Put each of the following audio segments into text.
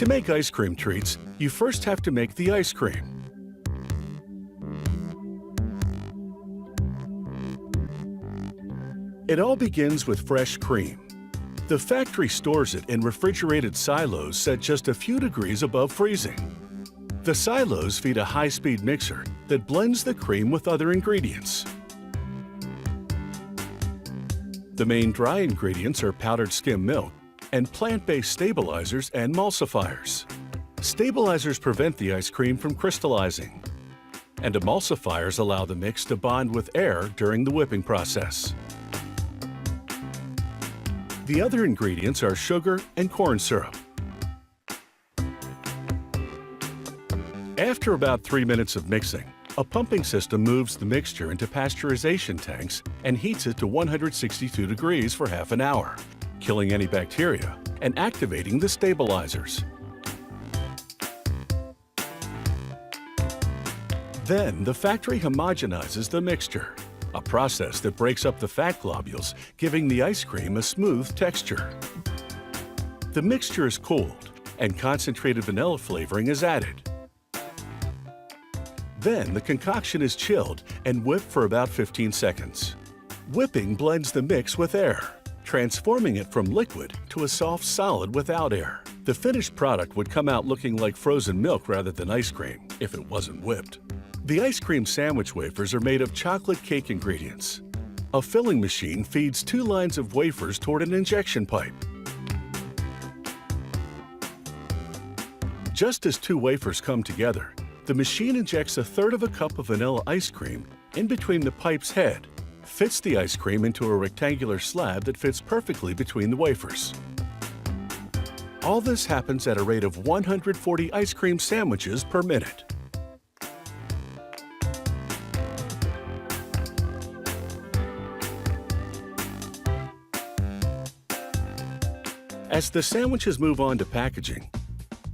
To make ice cream treats, you first have to make the ice cream. It all begins with fresh cream. The factory stores it in refrigerated silos set just a few degrees above freezing. The silos feed a high-speed mixer that blends the cream with other ingredients. The main dry ingredients are powdered skim milk and plant-based stabilizers and emulsifiers. Stabilizers prevent the ice cream from crystallizing, and emulsifiers allow the mix to bond with air during the whipping process. The other ingredients are sugar and corn syrup. After about 3 minutes of mixing, a pumping system moves the mixture into pasteurization tanks and heats it to 162 degrees for half an hour, killing any bacteria and activating the stabilizers. Then the factory homogenizes the mixture, a process that breaks up the fat globules, giving the ice cream a smooth texture. The mixture is cooled and concentrated vanilla flavoring is added. Then the concoction is chilled and whipped for about 15 seconds. Whipping blends the mix with air, transforming it from liquid to a soft solid without air. The finished product would come out looking like frozen milk rather than ice cream if it wasn't whipped. The ice cream sandwich wafers are made of chocolate cake ingredients. A filling machine feeds 2 lines of wafers toward an injection pipe. Just as 2 wafers come together, the machine injects 1/3 cup of vanilla ice cream in between the pipe's head, fits the ice cream into a rectangular slab that fits perfectly between the wafers. All this happens at a rate of 140 ice cream sandwiches per minute. As the sandwiches move on to packaging,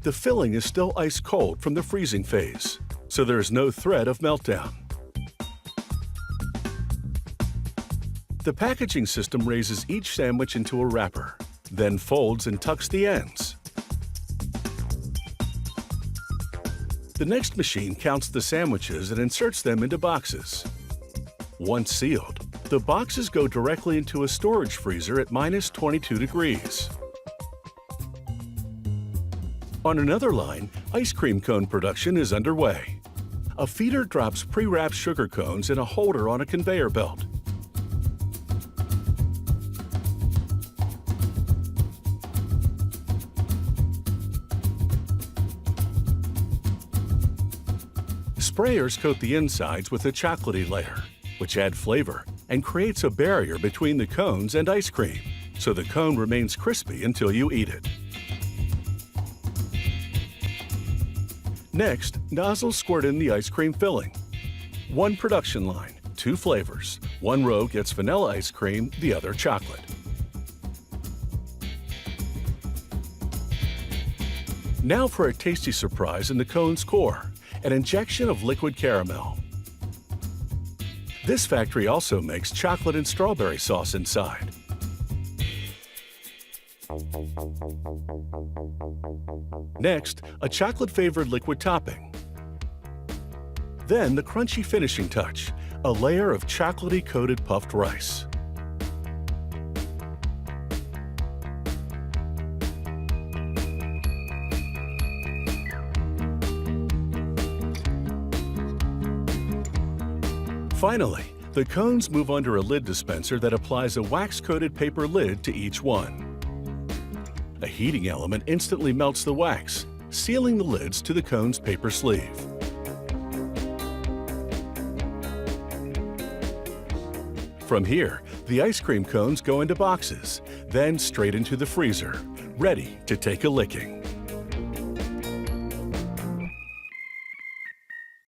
the filling is still ice cold from the freezing phase, so there is no threat of meltdown. The packaging system raises each sandwich into a wrapper, then folds and tucks the ends. The next machine counts the sandwiches and inserts them into boxes. Once sealed, the boxes go directly into a storage freezer at -22 degrees. On another line, ice cream cone production is underway. A feeder drops pre-wrapped sugar cones in a holder on a conveyor belt. Sprayers coat the insides with a chocolatey layer, which add flavor and creates a barrier between the cones and ice cream, so the cone remains crispy until you eat it. Next, nozzles squirt in the ice cream filling. 1 production line, 2 flavors. 1 row gets vanilla ice cream, the other chocolate. Now for a tasty surprise in the cone's core, an injection of liquid caramel. This factory also makes chocolate and strawberry sauce inside. Next, a chocolate-flavored liquid topping. Then the crunchy finishing touch, a layer of chocolatey-coated puffed rice. Finally, the cones move under a lid dispenser that applies a wax-coated paper lid to each one. A heating element instantly melts the wax, sealing the lids to the cone's paper sleeve. From here, the ice cream cones go into boxes, then straight into the freezer, ready to take a licking.